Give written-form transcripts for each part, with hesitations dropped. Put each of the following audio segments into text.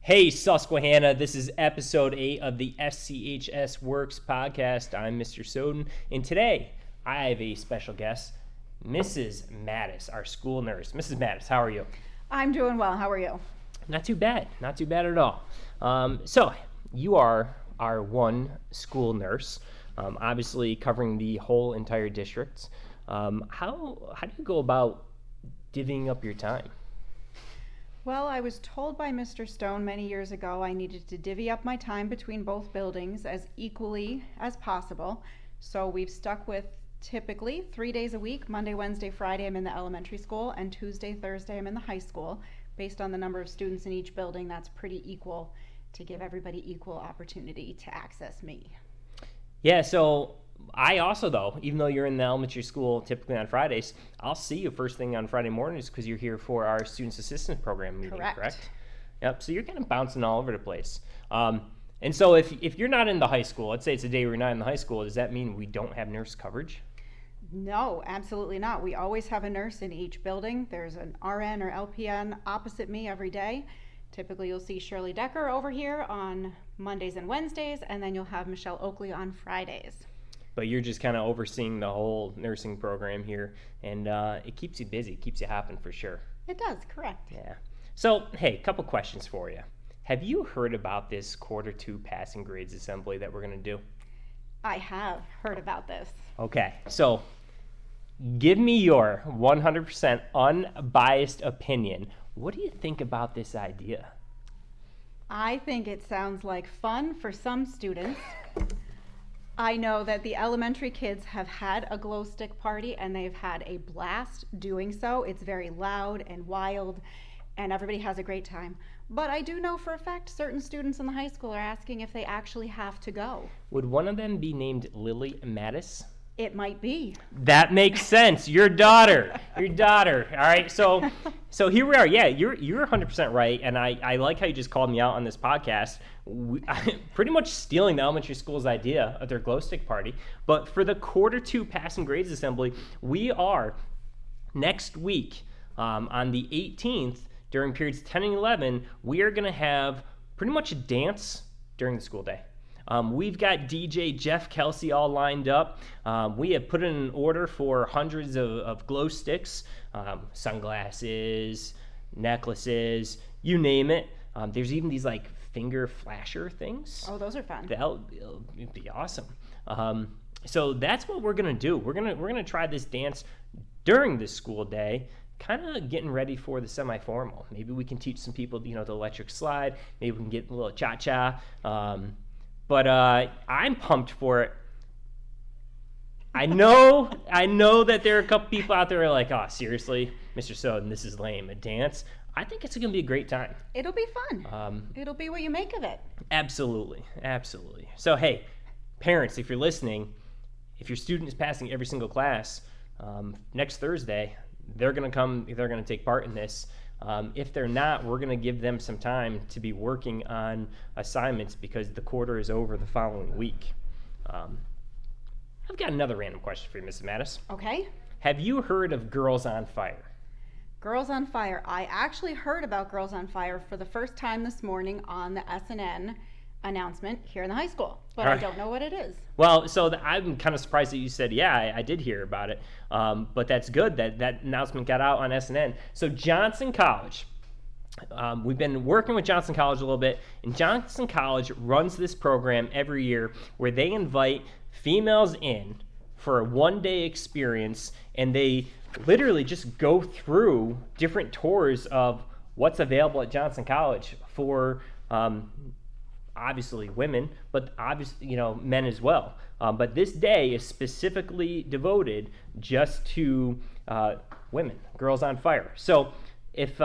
Hey, Susquehanna, this is episode 8 of the SCHS Works podcast. I'm Mr. Soden, and today I have a special guest, Mrs. Mattis, our school nurse. Mrs. Mattis, how are you? I'm doing well. How are you? Not too bad at all. So, you are our one school nurse, obviously covering the whole entire district. How do you go about divvying up your time? Well, I was told by Mr. Stone many years ago I needed to divvy up my time between both buildings as equally as possible. So we've stuck with typically 3 days a week. Monday, Wednesday, Friday I'm in the elementary school, and Tuesday, Thursday I'm in the high school. Based on the number of students in each building, that's pretty equal to give everybody equal opportunity to access me. Yeah, so I also, though, even though you're in the elementary school typically on Fridays, I'll see you first thing on Friday mornings because you're here for our Students Assistance Program meeting, correct? Yep, so you're kind of bouncing all over the place. And so if you're not in the high school, let's say it's a day where you're not in the high school, does that mean we don't have nurse coverage? No, absolutely not. We always have a nurse in each building. There's an RN or LPN opposite me every day. Typically, you'll see Shirley Decker over here on Mondays and Wednesdays, and then you'll have Michelle Oakley on Fridays. But you're just kind of overseeing the whole nursing program here, and it keeps you busy, keeps you hopping for sure. It does, correct. Yeah. So, hey, a couple questions for you. Have you heard about this quarter 2 passing grades assembly that we're going to do? I have heard about this. Okay, so give me your 100% unbiased opinion. What do you think about this idea? I think it sounds like fun for some students. I know that the elementary kids have had a glow stick party and they've had a blast doing so. It's very loud and wild and everybody has a great time. But I do know for a fact certain students in the high school are asking if they actually have to go. Would one of them be named Lily Mattis? It might be. That makes sense. Your daughter. All right. So here we are. Yeah, you're 100% right. And I like how you just called me out on this podcast. Pretty much stealing the elementary school's idea of their glow stick party. But for the quarter 2 passing grades assembly, we are next week on the 18th during periods 10 and 11. We are going to have pretty much a dance during the school day. We've got DJ Jeff Kelsey all lined up. We have put in an order for hundreds of glow sticks, sunglasses, necklaces, you name it. There's even these like finger flasher things. Oh, those are fun. It'll be awesome. So that's what we're gonna do. We're gonna try this dance during the school day, kind of getting ready for the semi-formal. Maybe we can teach some people, the electric slide. Maybe we can get a little cha-cha. But I'm pumped for it. I know that there are a couple people out there who are like, oh, seriously, Mr. Soden, this is lame. A dance? I think it's going to be a great time. It'll be fun. It'll be what you make of it. Absolutely. So, hey, parents, if you're listening, if your student is passing every single class, next Thursday, they're going to take part in this. If they're not, we're going to give them some time to be working on assignments because the quarter is over the following week. I've got another random question for you, Mrs. Mattis. Okay. Have you heard of Girls on Fire? Girls on Fire. I actually heard about Girls on Fire for the first time this morning on the SNN announcement here in the high school, but I don't know what it is. Well, so I'm kind of surprised that you said, yeah, I did hear about it, but that's good that announcement got out on SNN. So Johnson College, we've been working with Johnson College a little bit, and Johnson College runs this program every year where they invite females in for a one-day experience, and they literally just go through different tours of what's available at Johnson College for obviously women, but obviously, men as well. But this day is specifically devoted just to women, Girls on Fire. So if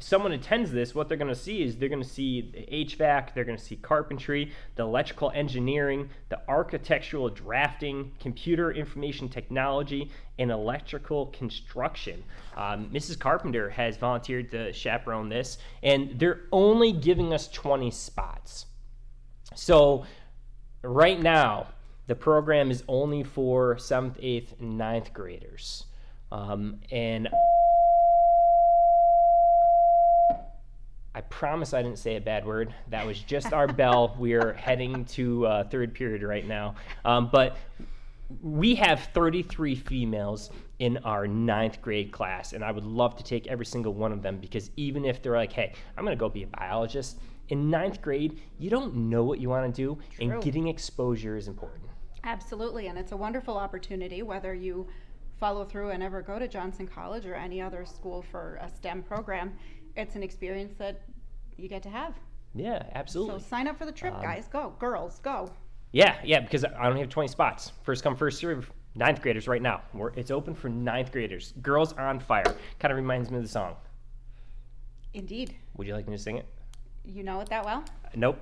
someone attends this, what they're going to see is they're going to see the HVAC, they're going to see carpentry, the electrical engineering, the architectural drafting, computer information technology, and electrical construction. Mrs. Carpenter has volunteered to chaperone this, and they're only giving us 20 spots. So right now, the program is only for 7th, 8th, and 9th graders. And I promise I didn't say a bad word. That was just our bell. We are heading to third period right now. But we have 33 females in our 9th grade class, and I would love to take every single one of them, because even if they're like, hey, I'm going to go be a biologist, in 9th grade, you don't know what you want to do, True. and getting exposure is important. Absolutely, and it's a wonderful opportunity, whether you follow through and ever go to Johnson College or any other school for a STEM program. It's an experience that you get to have. Yeah, absolutely. So sign up for the trip, guys. Go. Girls, go. Yeah, because I only have 20 spots. First come, first serve. 9th graders right now. It's open for 9th graders. Girls on Fire. Kind of reminds me of the song. Indeed. Would you like me to sing it? You know it that well? Nope.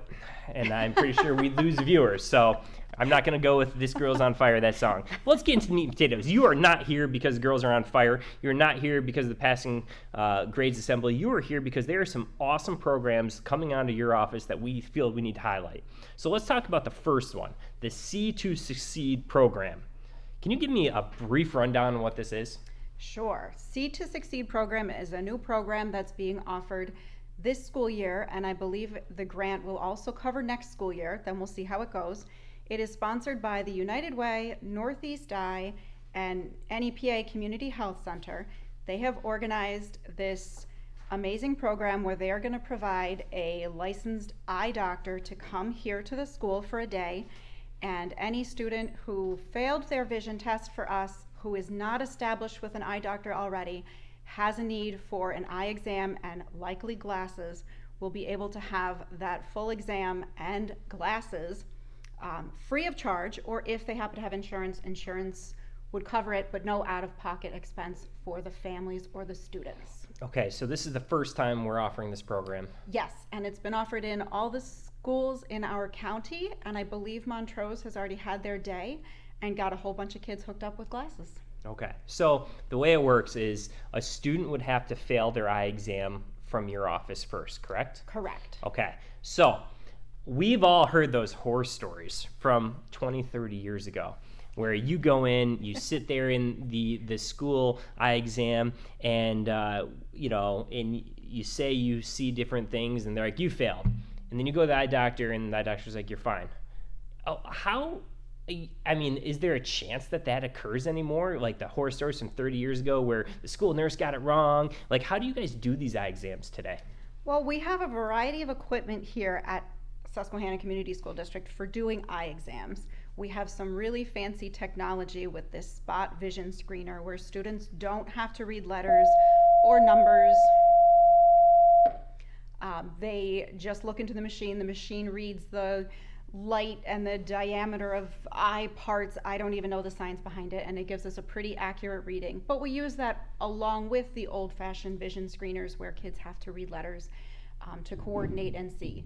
And I'm pretty sure we'd lose viewers. So I'm not going to go with This Girl's on Fire, that song. Let's get into the meat and potatoes. You are not here because girls are on fire. You're not here because of the passing grades assembly. You are here because there are some awesome programs coming onto your office that we feel we need to highlight. So let's talk about the first one, the C2Succeed program. Can you give me a brief rundown on what this is? Sure. C2Succeed program is a new program that's being offered this school year, and I believe the grant will also cover next school year. Then we'll see how it goes. It is sponsored by the United Way, Northeast Eye, and NEPA Community Health Center. They have organized this amazing program where they are going to provide a licensed eye doctor to come here to the school for a day, and any student who failed their vision test for us, who is not established with an eye doctor already, has a need for an eye exam and likely glasses, will be able to have that full exam and glasses free of charge, or if they happen to have insurance, insurance would cover it, but no out-of-pocket expense for the families or the students. Okay, so this is the first time we're offering this program. Yes, and it's been offered in all the schools in our county, and I believe Montrose has already had their day and got a whole bunch of kids hooked up with glasses. Okay, so the way it works is a student would have to fail their eye exam from your office first, correct? Correct. Okay, so we've all heard those horror stories from 20, 30 years ago, where you go in, you sit there in the school eye exam, and and you say you see different things, and they're like, you failed. And then you go to the eye doctor, and the eye doctor's like, you're fine. Oh, is there a chance that occurs anymore? Like the horror stories from 30 years ago where the school nurse got it wrong? Like, how do you guys do these eye exams today? Well, we have a variety of equipment here at Susquehanna Community School District for doing eye exams. We have some really fancy technology with this spot vision screener where students don't have to read letters or numbers. They just look into the machine. The machine reads the light and the diameter of eye parts. I don't even know the science behind it, and it gives us a pretty accurate reading. But we use that along with the old-fashioned vision screeners where kids have to read letters to coordinate and see.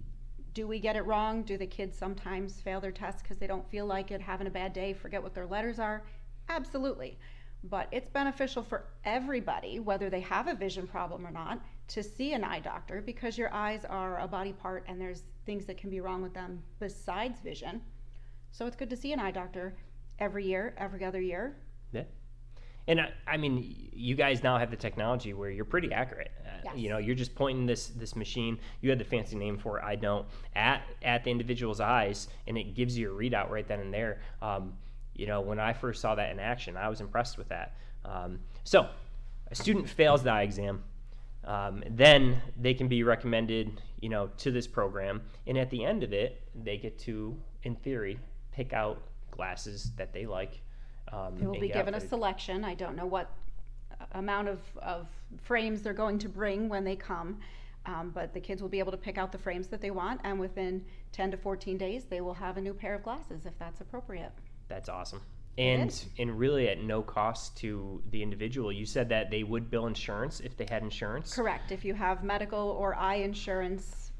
Do we get it wrong? Do the kids sometimes fail their tests because they don't feel like it, having a bad day, forget what their letters are? Absolutely. But it's beneficial for everybody, whether they have a vision problem or not, to see an eye doctor, because your eyes are a body part and there's things that can be wrong with them besides vision. So it's good to see an eye doctor every year, every other year. Yeah. And you guys now have the technology where you're pretty accurate. Yes. You're just pointing this machine. You had the fancy name for it, I don't, at the individual's eyes, and it gives you a readout right then and there. When I first saw that in action, I was impressed with that. So a student fails the eye exam, then they can be recommended, to this program, and at the end of it, they get to, in theory, pick out glasses that they like. They will be given a selection. I don't know what amount of frames they're going to bring when they come, but the kids will be able to pick out the frames that they want, and within 10 to 14 days, they will have a new pair of glasses if that's appropriate. That's awesome. And really at no cost to the individual. You said that they would bill insurance if they had insurance? Correct. If you have medical or eye insurance,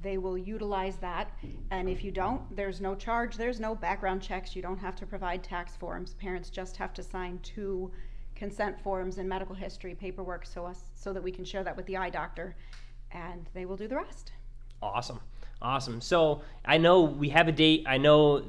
they will utilize that. And if you don't, there's no charge. There's no background checks. You don't have to provide tax forms. Parents just have to sign 2 consent forms and medical history paperwork so that we can share that with the eye doctor, and they will do the rest. Awesome. Awesome. So I know we have a date. I know,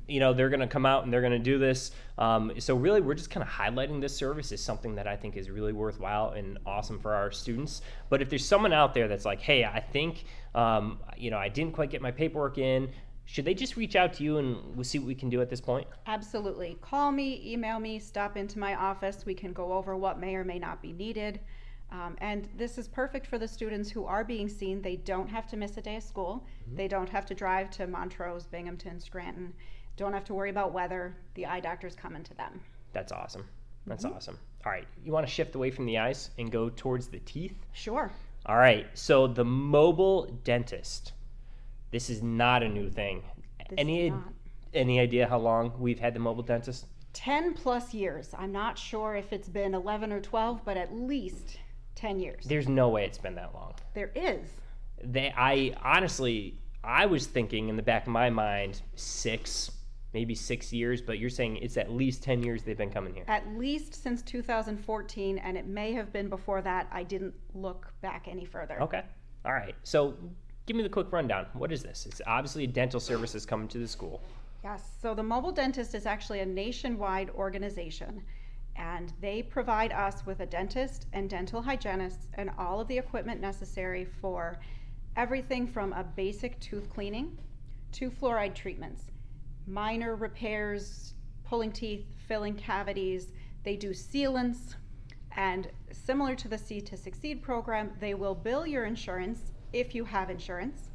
they're going to come out and they're going to do this. So really, we're just kind of highlighting this service as something that I think is really worthwhile and awesome for our students. But if there's someone out there that's like, hey, I think, I didn't quite get my paperwork in, should they just reach out to you and we'll see what we can do at this point? Absolutely. Call me, email me, stop into my office. We can go over what may or may not be needed. And this is perfect for the students who are being seen. They don't have to miss a day of school. Mm-hmm. They don't have to drive to Montrose, Binghamton, Scranton. Don't have to worry about weather. The eye doctor's coming to them. That's awesome. That's awesome. All right. You want to shift away from the eyes and go towards the teeth? Sure. All right. So the mobile dentist. This is not a new thing. Any idea how long we've had the mobile dentist? 10 plus years. I'm not sure if it's been 11 or 12, but at least 10 years. There's no way it's been that long. There is. I was thinking in the back of my mind, maybe 6 years, but you're saying it's at least 10 years they've been coming here. At least since 2014, and it may have been before that. I didn't look back any further. Okay. All right. So give me the quick rundown. What is this? It's obviously a dental service that's coming to the school. Yes. So the mobile dentist is actually a nationwide organization, and they provide us with a dentist and dental hygienist and all of the equipment necessary for everything from a basic tooth cleaning to fluoride treatments, minor repairs, pulling teeth, filling cavities. They do sealants, and similar to the C to Succeed program, they will bill your insurance if you have insurance,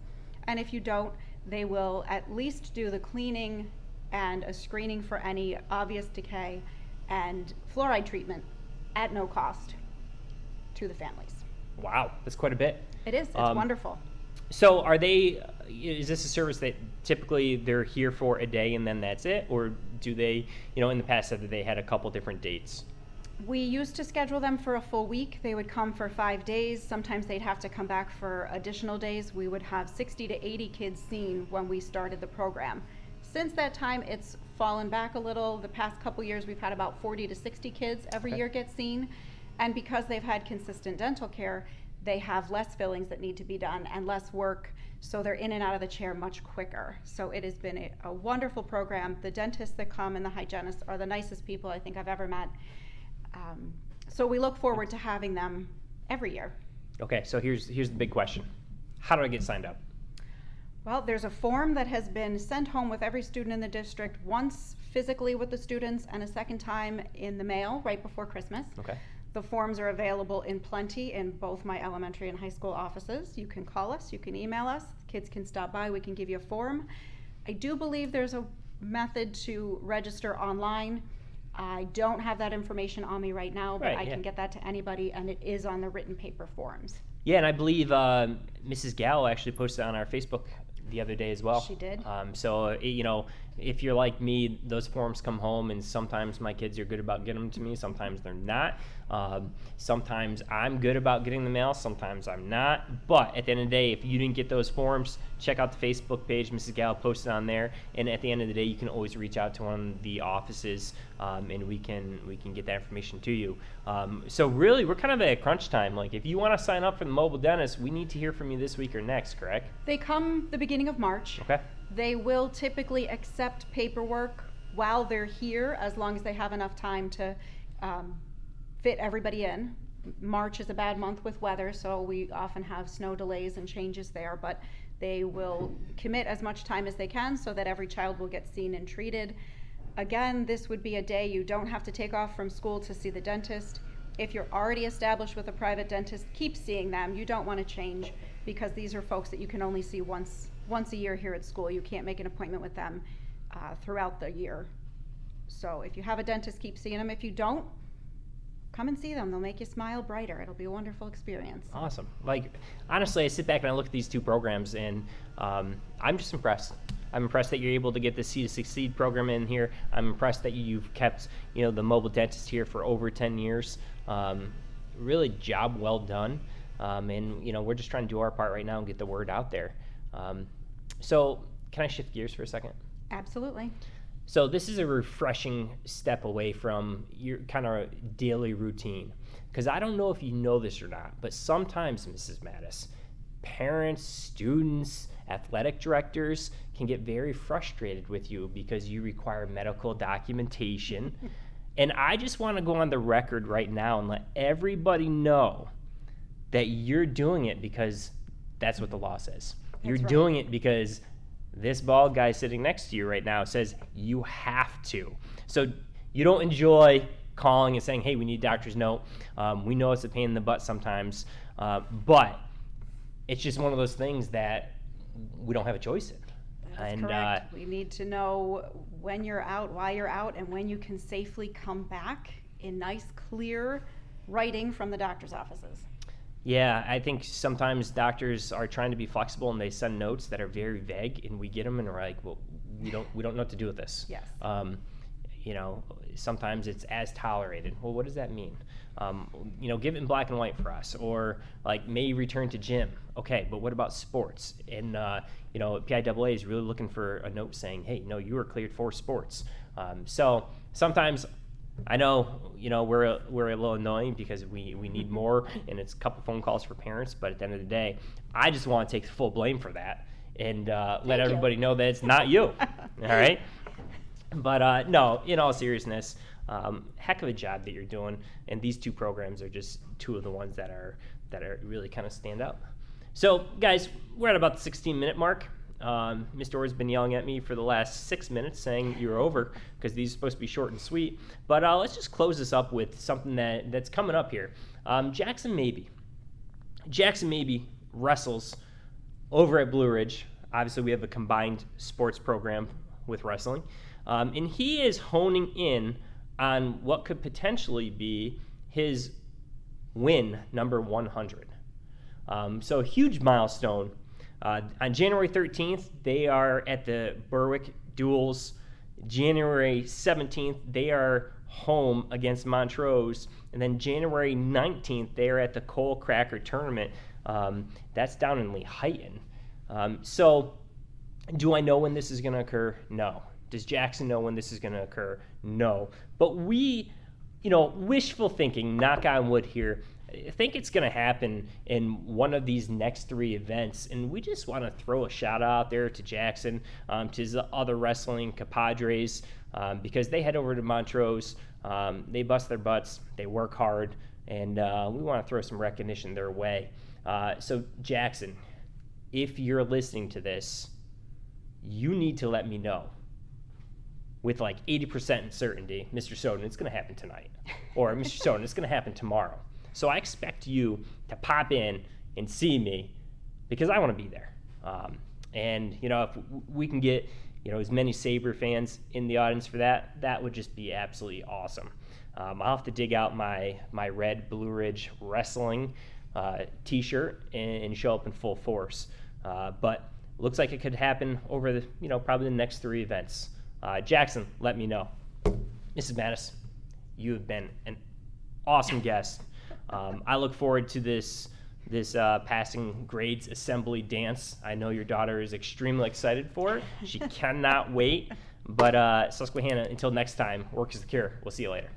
and if you don't, they will at least do the cleaning and a screening for any obvious decay and fluoride treatment at no cost to the families. Wow, that's quite a bit. It is. It's wonderful. So is this a service that typically they're here for a day and then that's it? Or do they, in the past said that they had a couple different dates? We used to schedule them for a full week. They would come for 5 days. Sometimes they'd have to come back for additional days. We would have 60 to 80 kids seen when we started the program. Since that time, it's fallen back a little. The past couple years, we've had about 40 to 60 kids every year get seen. And because they've had consistent dental care, they have less fillings that need to be done and less work, so they're in and out of the chair much quicker. So it has been a wonderful program. The dentists that come and the hygienists are the nicest people I think I've ever met. So we look forward to having them every year. Okay, so here's the big question. How do I get signed up? Well, there's a form that has been sent home with every student in the district, once physically with the students and a second time in the mail right before Christmas. Okay. The forms are available in plenty in both my elementary and high school offices. You can call us, you can email us, kids can stop by, we can give you a form. I do believe there's a method to register online. I don't have that information on me right now, but I can get that to anybody, and it is on the written paper forms. Yeah, and I believe Mrs. Gallo actually posted on our Facebook the other day as well. She did. So, if you're like me, those forms come home, and sometimes my kids are good about getting them to me, sometimes they're not. Sometimes I'm good about getting the mail, sometimes I'm not. But at the end of the day, if you didn't get those forms, check out the Facebook page. Mrs. Gallo posted on there, and at the end of the day, you can always reach out to one of the offices, and we can get that information to you. So really, we're kind of at crunch time. Like, if you want to sign up for the mobile dentist, we need to hear from you this week or next, correct? They come the beginning of March. Okay. They will typically accept paperwork while they're here, as long as they have enough time to fit everybody in. March is a bad month with weather, so we often have snow delays and changes there, but they will commit as much time as they can so that every child will get seen and treated. Again, this would be a day you don't have to take off from school to see the dentist. If you're already established with a private dentist, keep seeing them. You don't want to change, because these are folks that you can only see once a year here at school. You can't make an appointment with them throughout the year. So if you have a dentist, keep seeing them. If you don't, come and see them. They'll make you smile brighter. It'll be a wonderful experience. Awesome. Like, honestly, I sit back and I look at these two programs, and I'm just impressed. I'm impressed that you're able to get the C to Succeed program in here. I'm impressed that you've kept, the mobile dentist here for over 10 years. Really, job well done. And we're just trying to do our part right now and get the word out there. So can I shift gears for a second? Absolutely. So this is a refreshing step away from your kind of daily routine, because I don't know if you know this or not, but sometimes, Mrs. Mattis, parents, students, athletic directors can get very frustrated with you because you require medical documentation. And I just want to go on the record right now and let everybody know that you're doing it because that's what the law says. You're right. doing it because this bald guy sitting next to you right now says you have to. So you don't enjoy calling and saying, hey, we need a doctor's note. We know it's a pain in the butt sometimes, but it's just one of those things that we don't have a choice in. That's correct. We need to know when you're out, why you're out, and when you can safely come back in nice, clear writing from the doctor's offices. Yeah, I think sometimes doctors are trying to be flexible and they send notes that are very vague, and we get them and we're like, well, we don't know what to do with this. Yes. Sometimes it's as tolerated. Well, what does that mean? Give it in black and white for us, or like may return to gym. Okay, but what about sports? And PIAA is really looking for a note saying, hey, no, you are cleared for sports. So sometimes I know, we're a little annoying because we need more, and it's a couple phone calls for parents. But at the end of the day, I just want to take full blame for that and let everybody know that it's not you. All right. But no, in all seriousness, heck of a job that you're doing, and these two programs are just two of the ones that are really kind of stand out. So, guys, we're at about the 16-minute mark. Mr. Orr's been yelling at me for the last 6 minutes saying you're over because these are supposed to be short and sweet. But let's just close this up with something that's coming up here. Jackson Maby. Jackson Maby wrestles over at Blue Ridge. Obviously, we have a combined sports program with wrestling. And he is honing in on what could potentially be his win number 100. So a huge milestone. On January 13th, they are at the Berwick Duels. January 17th, they are home against Montrose. And then January 19th, they are at the Coal Cracker Tournament. That's down in Lehighton. So do I know when this is going to occur? No. Does Jackson know when this is going to occur? No. But we, wishful thinking, knock on wood here, I think it's going to happen in one of these next three events. And we just want to throw a shout out there to Jackson, to his other wrestling compadres, because they head over to Montrose. They bust their butts. They work hard. And we want to throw some recognition their way. So, Jackson, if you're listening to this, you need to let me know. With like 80% certainty, Mr. Soden, it's going to happen tonight. Or Mr. Soden, it's going to happen tomorrow. So I expect you to pop in and see me because I want to be there. And, if we can get, as many Sabre fans in the audience for that, that would just be absolutely awesome. I'll have to dig out my red Blue Ridge Wrestling t-shirt and show up in full force. But looks like it could happen over the, probably the next three events. Jackson, let me know. Mrs. Mattis, you have been an awesome guest. I look forward to this passing grades assembly dance. I know your daughter is extremely excited for it. She cannot wait. But Susquehanna, until next time, work is the cure. We'll see you later.